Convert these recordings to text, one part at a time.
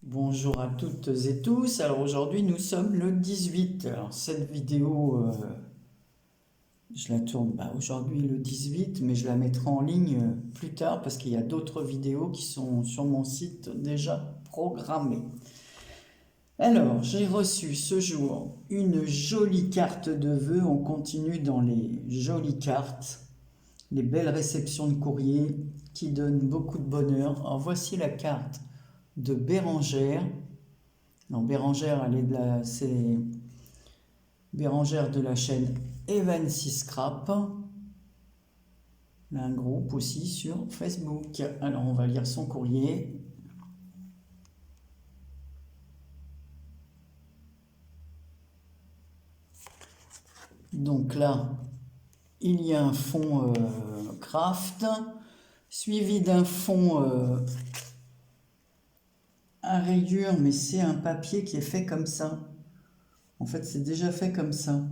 Bonjour à toutes et tous. Alors aujourd'hui nous sommes le 18. Alors cette vidéo, je la tourne aujourd'hui le 18, mais je la mettrai en ligne plus tard parce qu'il y a d'autres vidéos qui sont sur mon site déjà programmées. Alors j'ai reçu ce jour une jolie carte de vœux. On continue dans les jolies cartes, les belles réceptions de courrier qui donnent beaucoup de bonheur. Alors voici la carte de Bérangère. Non, Bérangère, c'est Bérangère de la chaîne Evan6 Scrap. Elle a un groupe aussi sur Facebook. Alors, on va lire son courrier. Donc là, il y a un fond craft, suivi d'un fond à rayures, mais c'est un papier qui est fait comme ça. En fait, c'est déjà fait comme ça.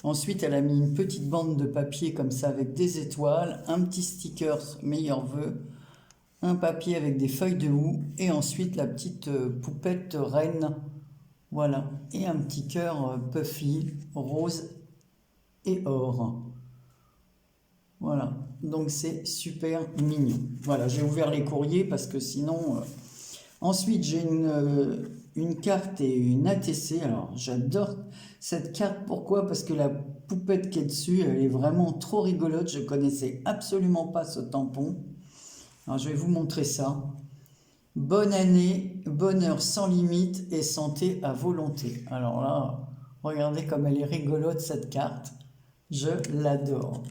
Ensuite, elle a mis une petite bande de papier comme ça avec des étoiles, un petit sticker meilleurs vœux, un papier avec des feuilles de houx et ensuite la petite poupette reine. Voilà. Et un petit cœur puffy, rose et or. Voilà. Donc c'est super mignon. Voilà, j'ai ouvert les courriers parce que sinon... Ensuite, j'ai une carte et une ATC. Alors, j'adore cette carte. Pourquoi? Parce que la poupette qui est dessus, elle est vraiment trop rigolote. Je connaissais absolument pas ce tampon. Alors, je vais vous montrer ça. Bonne année, bonheur sans limite et santé à volonté. Alors là, regardez comme elle est rigolote cette carte. Je l'adore.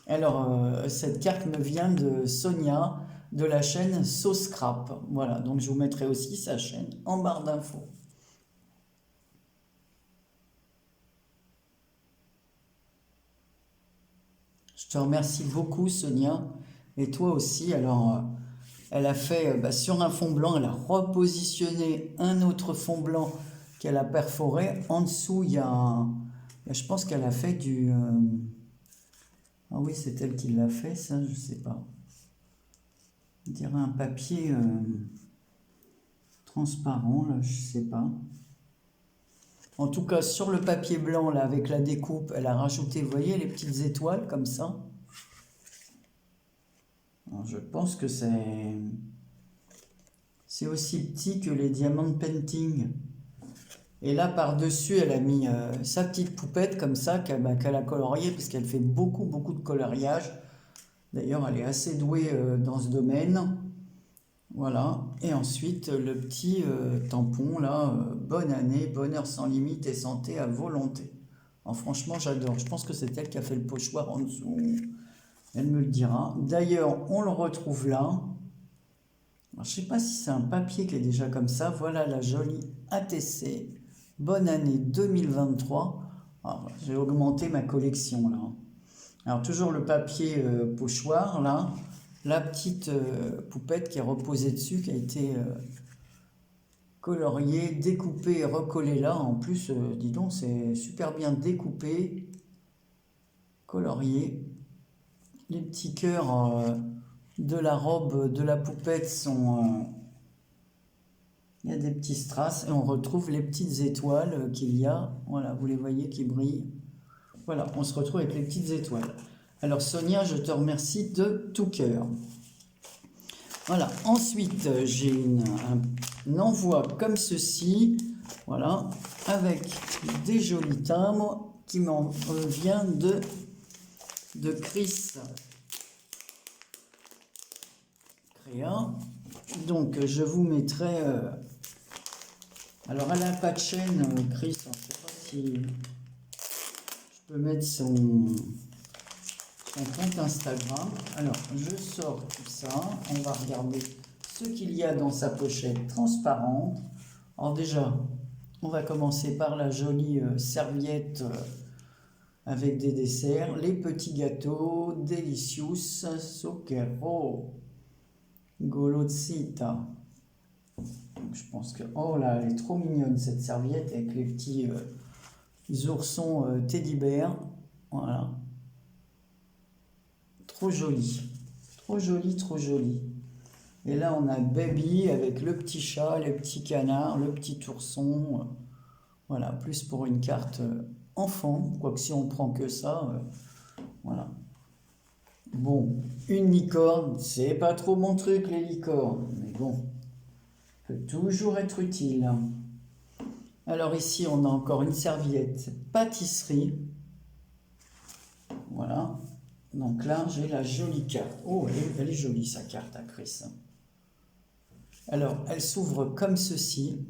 Alors, cette carte me vient de Sonia de la chaîne Sauce Scrap. Voilà, donc je vous mettrai aussi sa chaîne en barre d'infos. Je te remercie beaucoup, Sonia. Et toi aussi. Alors, elle a fait sur un fond blanc, elle a repositionné un autre fond blanc qu'elle a perforé. En dessous, il y a je pense qu'elle a fait du... Ah oui, c'est elle qui l'a fait, ça, je sais pas. On dirait un papier transparent, là, je sais pas. En tout cas, sur le papier blanc, là, avec la découpe, elle a rajouté, vous voyez, les petites étoiles, comme ça. Alors, je pense que c'est aussi petit que les diamants painting. Et là, par-dessus, elle a mis sa petite poupette, comme ça, qu'elle a coloriée, parce qu'elle fait beaucoup, beaucoup de coloriage. D'ailleurs, elle est assez douée dans ce domaine. Voilà. Et ensuite, le petit tampon, là, bonne année, bonheur sans limite et santé à volonté. Alors, franchement, j'adore. Je pense que c'est elle qui a fait le pochoir en dessous. Elle me le dira. D'ailleurs, on le retrouve là. Alors, je ne sais pas si c'est un papier qui est déjà comme ça. Voilà la jolie ATC. Bonne année 2023. Alors, j'ai augmenté ma collection là. Alors, toujours le papier pochoir là. La petite poupette qui est reposée dessus, qui a été coloriée, découpée et recollée là. En plus, dis donc, c'est super bien découpé, colorié. Les petits cœurs de la robe de la poupette sont... il y a des petits strass et on retrouve les petites étoiles qu'il y a. Voilà, vous les voyez qui brillent. Voilà, on se retrouve avec les petites étoiles. Alors Sonia, je te remercie de tout cœur. Voilà, ensuite j'ai un envoi comme ceci, voilà, avec des jolis timbres qui m'en vient de Chris Créa. Donc je vous mettrai... alors elle n'a pas de chaîne, Chris, je ne sais pas si je peux mettre son compte Instagram. Alors, je sors tout ça. On va regarder ce qu'il y a dans sa pochette transparente. Alors déjà, on va commencer par la jolie serviette avec des desserts. Les petits gâteaux, Delicious, Zucchero, Golosita. Je pense que... Oh là, elle est trop mignonne cette serviette avec les petits oursons teddy bear. Voilà. Trop joli, trop joli, trop joli. Et là, on a Baby avec le petit chat, les petits canards, le petit ourson. Voilà, plus pour une carte enfant. Quoique si on prend que ça, voilà. Bon, une licorne, c'est pas trop mon truc les licornes. Mais bon, peut toujours être utile. Alors ici, on a encore une serviette pâtisserie. Voilà. Donc là, j'ai la jolie carte. Oh, elle est jolie sa carte à Chris. Alors, elle s'ouvre comme ceci.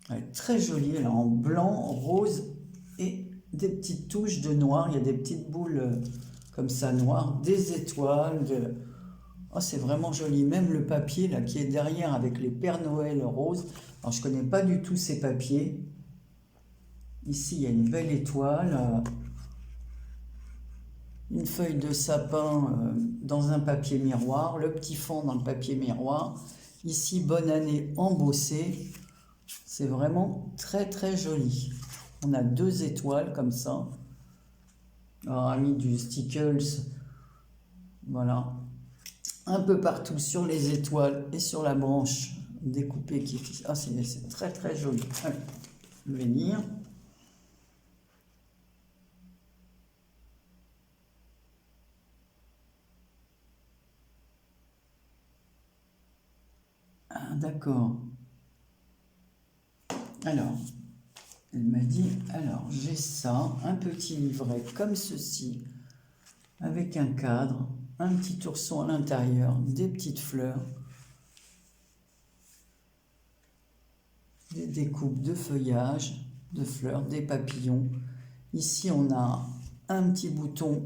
Elle est très jolie. Elle est en blanc, rose et des petites touches de noir. Il y a des petites boules comme ça noires, des étoiles. Oh, c'est vraiment joli. Même le papier là qui est derrière avec les Pères Noël roses. Alors, je connais pas du tout ces papiers. Ici, il y a une belle étoile. Une feuille de sapin dans un papier miroir. Le petit fond dans le papier miroir. Ici, bonne année embossée. C'est vraiment très très joli. On a 2 étoiles comme ça. On a mis du stickers. Voilà. Un peu partout sur les étoiles et sur la branche découpée qui est... Ah, c'est très très joli. Allez, je vais lire. Ah, d'accord. Alors, elle m'a dit, alors j'ai ça, un petit livret comme ceci, avec un cadre, un petit ourson à l'intérieur, des petites fleurs, des découpes de feuillage, de fleurs, des papillons. Ici, on a un petit bouton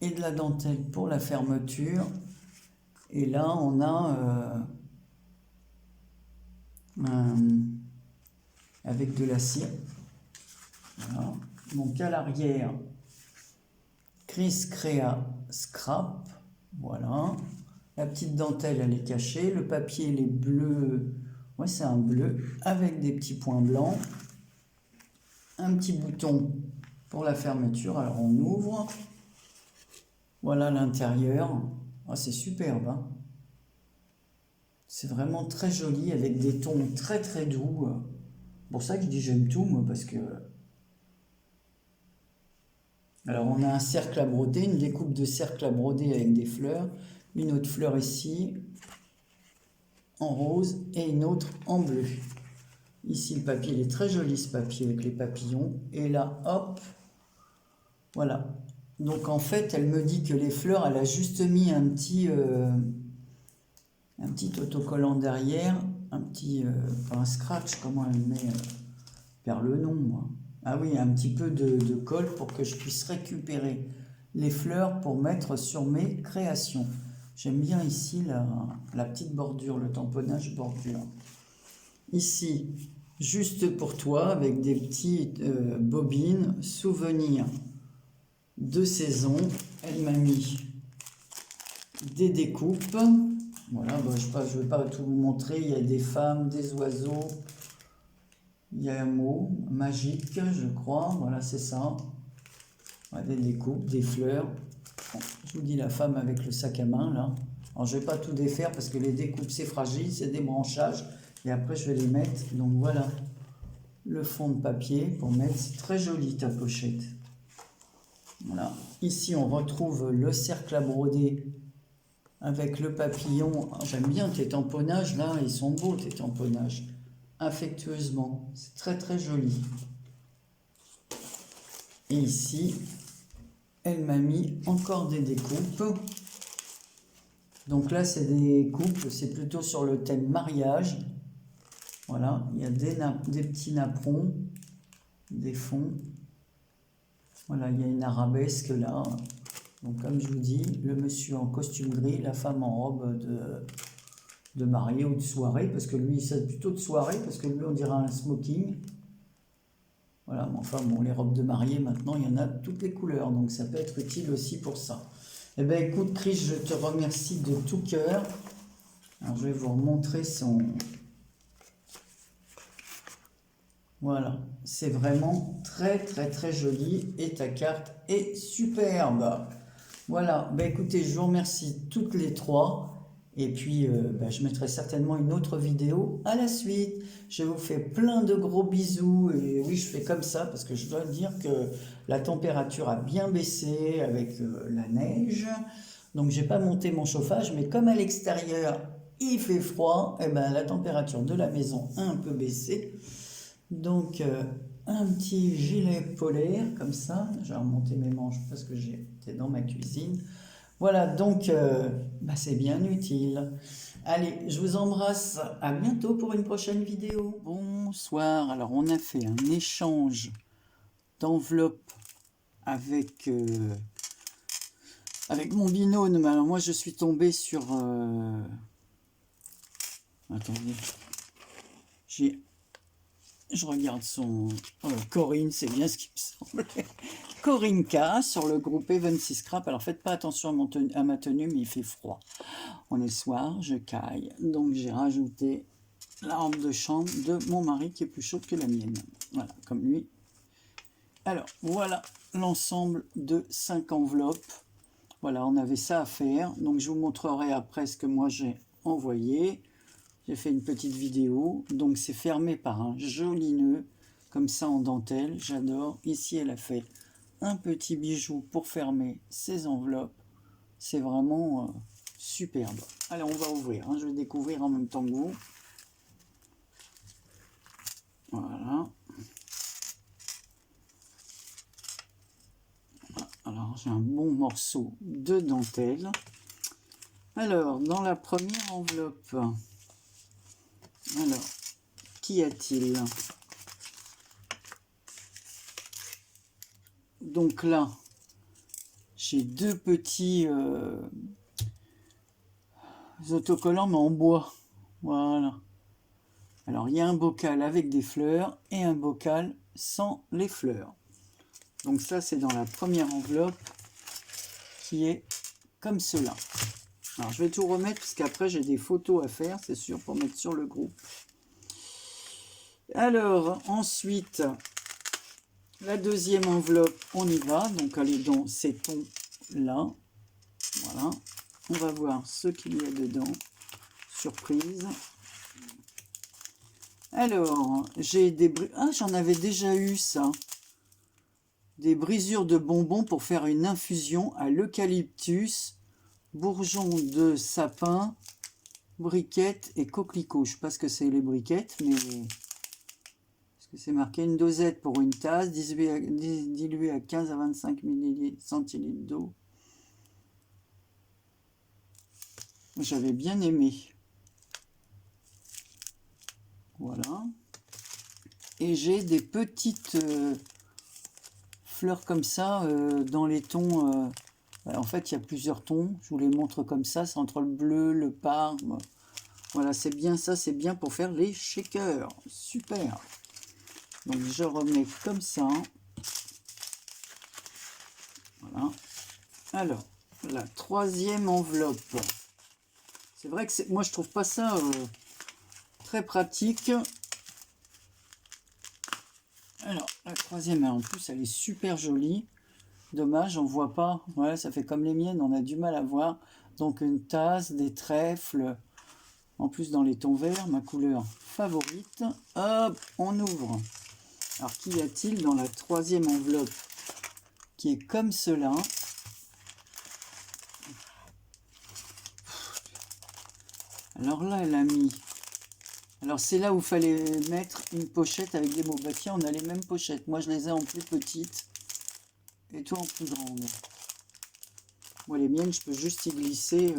et de la dentelle pour la fermeture. Et là, on a avec de la cire. Voilà. Donc à l'arrière, Chris Crea Scrap. Voilà. La petite dentelle, elle est cachée. Le papier, il est bleu. Ouais, c'est un bleu avec des petits points blancs. Un petit bouton pour la fermeture. Alors on ouvre. Voilà l'intérieur. Oh, c'est superbe. Hein, c'est vraiment très joli avec des tons très très doux. C'est pour ça que je dis j'aime tout, moi, parce que... Alors on a un cercle à broder, une découpe de cercle à broder avec des fleurs. Une autre fleur ici, en rose, et une autre en bleu. Ici, le papier, il est très joli, ce papier, avec les papillons. Et là, hop, voilà. Donc, en fait, elle me dit que les fleurs, elle a juste mis un petit autocollant derrière, un petit, pas un scratch, comment elle met, vers le nom, moi. Ah oui, un petit peu de colle pour que je puisse récupérer les fleurs pour mettre sur mes créations. J'aime bien ici la petite bordure, le tamponnage bordure. Ici, juste pour toi, avec des petites bobines, souvenirs de saison. Elle m'a mis des découpes. Voilà, bah, je ne vais pas tout vous montrer. Il y a des femmes, des oiseaux. Il y a un mot magique, je crois. Voilà, c'est ça. Voilà, des découpes, des fleurs. Bon, je vous dis la femme avec le sac à main, là. Alors, je ne vais pas tout défaire parce que les découpes, c'est fragile, c'est des branchages. Et après, je vais les mettre. Donc, voilà le fond de papier pour mettre. C'est très joli, ta pochette. Voilà. Ici, on retrouve le cercle à broder avec le papillon. J'aime bien tes tamponnages, là. Ils sont beaux, tes tamponnages. Affectueusement. C'est très, très joli. Et ici, elle m'a mis encore des découpes. Donc là, c'est des coupes, c'est plutôt sur le thème mariage. Voilà, il y a des petits napperons, des fonds. Voilà, il y a une arabesque là. Donc comme je vous dis, le monsieur en costume gris, la femme en robe de mariée ou de soirée, parce que lui, c'est plutôt de soirée, parce que lui, on dirait un smoking. Voilà, mais enfin bon, les robes de mariée, maintenant, il y en a de toutes les couleurs, donc ça peut être utile aussi pour ça. Eh bien, écoute, Chris, je te remercie de tout cœur. Alors, je vais vous remontrer son... Voilà, c'est vraiment très, très, très joli. Et ta carte est superbe. Voilà, ben écoutez, je vous remercie toutes les trois. Et puis, bah, je mettrai certainement une autre vidéo à la suite. Je vous fais plein de gros bisous. Et oui, je fais comme ça parce que je dois dire que la température a bien baissé avec la neige. Donc, j'ai pas monté mon chauffage, mais comme à l'extérieur, il fait froid, et ben, la température de la maison a un peu baissé. Donc, un petit gilet polaire comme ça. J'ai remonté mes manches parce que j'étais dans ma cuisine. Voilà, donc bah, c'est bien utile. Allez, je vous embrasse. À bientôt pour une prochaine vidéo. Bonsoir. Alors, on a fait un échange d'enveloppes avec, avec mon binôme. Alors, moi, je suis tombé sur... Attendez. Je regarde son... Corinne, c'est bien ce qui me semblait. Corinne K sur le groupe Evency Scrap. Alors faites pas attention à ma tenue, mais il fait froid. On est soir, je caille. Donc j'ai rajouté la robe de chambre de mon mari qui est plus chaude que la mienne. Voilà, comme lui. Alors voilà l'ensemble de 5 enveloppes. Voilà, on avait ça à faire. Donc je vous montrerai après ce que moi j'ai envoyé. J'ai fait une petite vidéo. Donc c'est fermé par un joli nœud, comme ça en dentelle. J'adore. Ici elle a fait un petit bijou pour fermer ces enveloppes. C'est vraiment superbe. Allez, on va ouvrir. Hein. Je vais découvrir en même temps que vous. Voilà. Alors, j'ai un bon morceau de dentelle. Alors, dans la première enveloppe, alors, qu'y a-t-il? Donc là, j'ai deux petits autocollants, mais en bois. Voilà. Alors, il y a un bocal avec des fleurs et un bocal sans les fleurs. Donc ça, c'est dans la première enveloppe qui est comme cela. Alors, je vais tout remettre parce qu'après, j'ai des photos à faire, c'est sûr, pour mettre sur le groupe. Alors, ensuite, la deuxième enveloppe, on y va. Donc, elle est dans ces tons-là. Voilà. On va voir ce qu'il y a dedans. Surprise. Alors, j'ai des... Ah, j'en avais déjà eu ça. Des brisures de bonbons pour faire une infusion à l'eucalyptus, bourgeons de sapin, briquettes et coquelicots. Je ne sais pas ce que c'est les briquettes, mais... Parce que c'est marqué une dosette pour une tasse, diluée à 15 à 25 centilitres d'eau. J'avais bien aimé. Voilà. Et j'ai des petites fleurs comme ça dans les tons. En fait, il y a plusieurs tons. Je vous les montre comme ça. C'est entre le bleu, le parme. Voilà, c'est bien ça. C'est bien pour faire les shakers. Super. Donc, je remets comme ça. Voilà. Alors, la troisième enveloppe. C'est vrai que moi, je trouve pas ça très pratique. Alors, la troisième, en plus, elle est super jolie. Dommage, on ne voit pas. Voilà, ça fait comme les miennes, on a du mal à voir. Donc, une tasse, des trèfles. En plus, dans les tons verts, ma couleur favorite. Hop, on ouvre. Alors, qu'y a-t-il dans la troisième enveloppe qui est comme cela? Alors là, elle a mis... Alors, c'est là où il fallait mettre une pochette avec des mots. Bah tiens, on a les mêmes pochettes. Moi, je les ai en plus petites. Et toi, en plus grande. Moi, les miennes, je peux juste y glisser.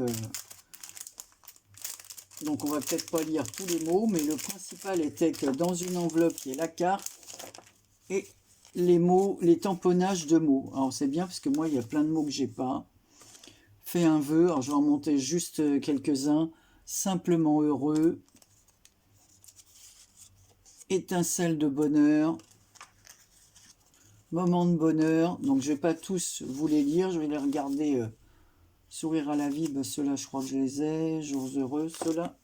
Donc, on va peut-être pas lire tous les mots. Mais le principal était que dans une enveloppe, il y ait la carte. Et les mots, les tamponnages de mots. Alors, c'est bien parce que moi, il y a plein de mots que j'ai pas. Fais un vœu. Alors, je vais en monter juste quelques-uns. Simplement heureux. Étincelle de bonheur, moment de bonheur. Donc je vais pas tous vous les lire, je vais les regarder. Sourire à la vie, ben, ceux-là je crois que je les ai. Jours heureux, ceux-là.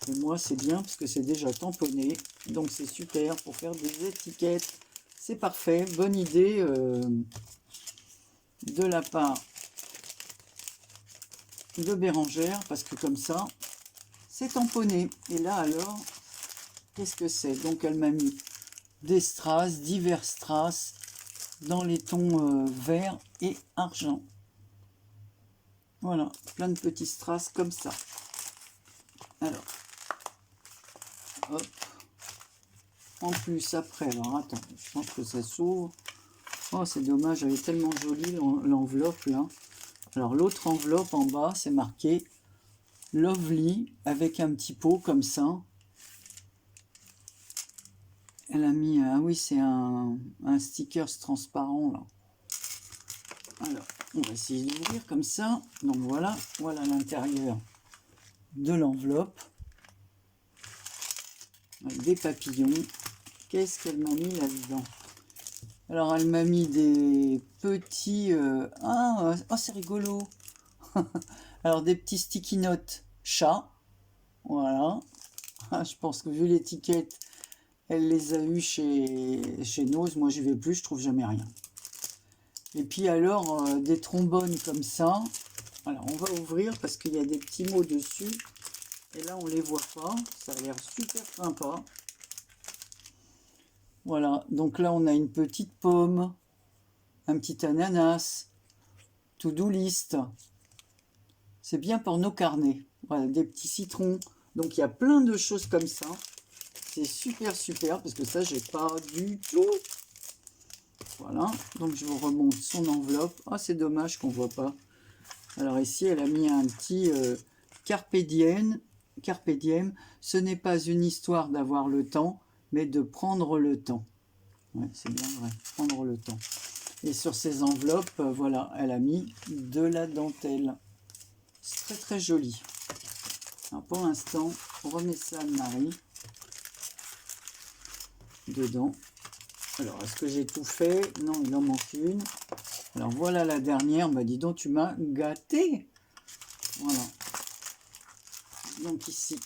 Et moi c'est bien parce que c'est déjà tamponné, donc c'est super pour faire des étiquettes. C'est parfait, bonne idée de la part de Bérangère, parce que comme ça, c'est tamponné. Et là, alors, qu'est-ce que c'est? Donc, elle m'a mis des strass, divers strass, dans les tons vert et argent. Voilà, plein de petits strass comme ça. Alors, hop. En plus, après, alors attends, je pense que ça s'ouvre. Oh, c'est dommage, elle est tellement jolie l'enveloppe là. Alors, l'autre enveloppe en bas, c'est marqué Lovely avec un petit pot comme ça. Elle a mis, ah oui, c'est un sticker transparent là. Alors, on va essayer d'ouvrir comme ça. Donc voilà, voilà l'intérieur de l'enveloppe. Avec des papillons. Qu'est-ce qu'elle m'a mis là-dedans? Alors, elle m'a mis des petits... oh, c'est rigolo. Alors, des petits sticky notes chat. Voilà. Je pense que vu l'étiquette, elle les a eus chez Nose. Moi, j'y vais plus, je trouve jamais rien. Et puis alors, des trombones comme ça. Alors, on va ouvrir parce qu'il y a des petits mots dessus. Et là, on les voit pas. Ça a l'air super sympa. Voilà. Donc là, on a une petite pomme. Un petit ananas. To-do list. C'est bien pour nos carnets. Voilà, des petits citrons. Donc, il y a plein de choses comme ça. C'est super, super. Parce que ça, j'ai pas du tout. Voilà, donc je vous remonte son enveloppe. Ah, c'est dommage qu'on ne voit pas. Alors ici, elle a mis un petit Carpe diem. Carpe diem, ce n'est pas une histoire d'avoir le temps, mais de prendre le temps. Ouais, c'est bien vrai, prendre le temps. Et sur ces enveloppes, voilà, elle a mis de la dentelle. C'est très très joli. Alors pour l'instant, on remet ça à Marie dedans. Alors, est-ce que j'ai tout fait? Non, il en manque une. Alors, voilà la dernière. Bah, dis donc, tu m'as gâté. Voilà. Donc, ici,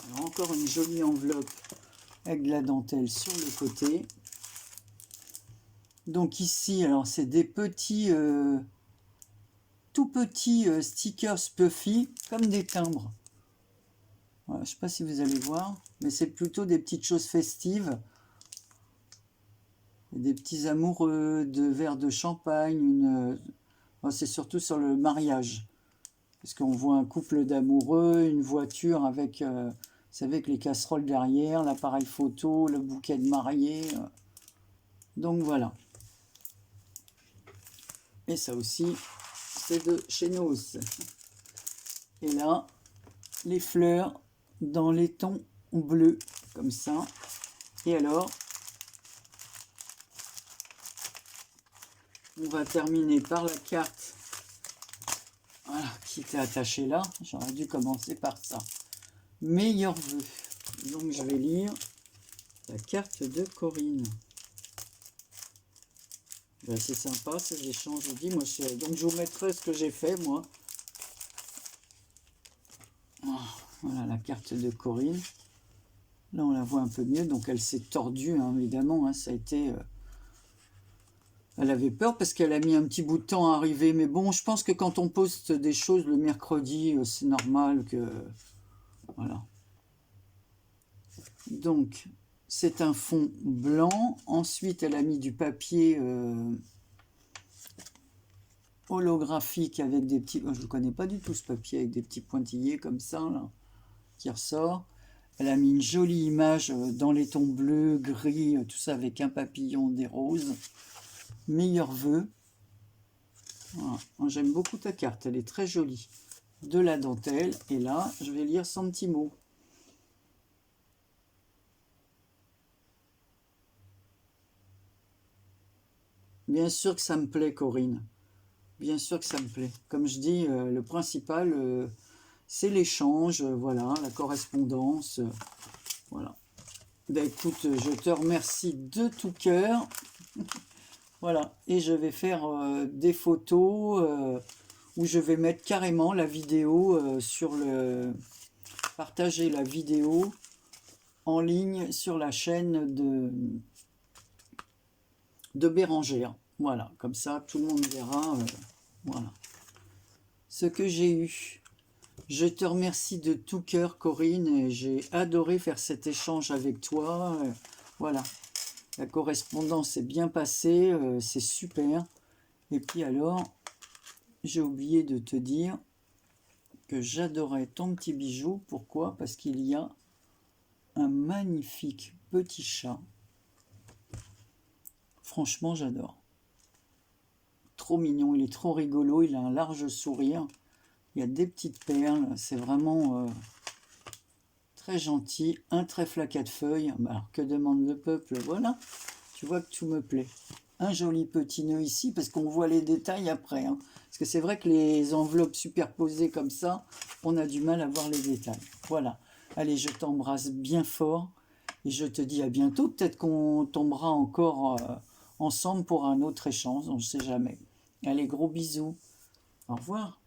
alors encore une jolie enveloppe avec de la dentelle sur le côté. Donc, ici, alors, c'est des petits, tout petits stickers puffy, comme des timbres. Voilà, je ne sais pas si vous allez voir, mais c'est plutôt des petites choses festives. Des petits amoureux, de verres de champagne, c'est surtout sur le mariage. Parce qu'on voit un couple d'amoureux, une voiture avec, vous savez, avec les casseroles derrière, l'appareil photo, le bouquet de mariée. Donc voilà. Et ça aussi, c'est de chez Nose. Et là, les fleurs dans les tons bleus, comme ça. Et alors, on va terminer par la carte. Voilà, qui était attachée là. J'aurais dû commencer par ça. Meilleurs vœux. Donc je vais lire la carte de Corinne. Ben, c'est sympa ces échanges. Je dis, moi, donc je vous mettrai ce que j'ai fait moi. Voilà la carte de Corinne. Là on la voit un peu mieux. Donc elle s'est tordue, hein, évidemment. Hein, ça a été... Elle avait peur parce qu'elle a mis un petit bout de temps à arriver. Mais bon, je pense que quand on poste des choses le mercredi, c'est normal que... Voilà. Donc, c'est un fond blanc. Ensuite, elle a mis du papier holographique avec des petits... Je ne connais pas du tout ce papier avec des petits pointillés comme ça, là, qui ressort. Elle a mis une jolie image dans les tons bleus, gris, tout ça avec un papillon, des roses. Meilleurs vœux. Voilà. J'aime beaucoup ta carte, elle est très jolie. De la dentelle. Et là, je vais lire son petit mot. Bien sûr que ça me plaît, Corinne. Bien sûr que ça me plaît. Comme je dis, le principal, c'est l'échange, voilà, la correspondance. Voilà. Ben écoute, je te remercie de tout cœur. Voilà. Et je vais faire des photos où je vais mettre carrément la vidéo sur le... Partager la vidéo en ligne sur la chaîne de Bérangère. Voilà. Comme ça, tout le monde verra. Voilà. ce que j'ai eu. Je te remercie de tout cœur, Corinne. J'ai adoré faire cet échange avec toi. Voilà, la correspondance est bien passée, c'est super. Et puis alors, j'ai oublié de te dire que j'adorais ton petit bijou. Pourquoi? Parce qu'il y a un magnifique petit chat. Franchement, j'adore. Trop mignon, il est trop rigolo, il a un large sourire. Il y a des petites perles, c'est vraiment très gentil. Un trèfle à 4 feuilles. Alors, que demande le peuple? Voilà, tu vois que tout me plaît. Un joli petit nœud ici, parce qu'on voit les détails après. Hein. Parce que c'est vrai que les enveloppes superposées comme ça, on a du mal à voir les détails. Voilà. Allez, je t'embrasse bien fort. Et je te dis à bientôt. Peut-être qu'on tombera encore ensemble pour un autre échange. On ne sait jamais. Allez, gros bisous. Au revoir.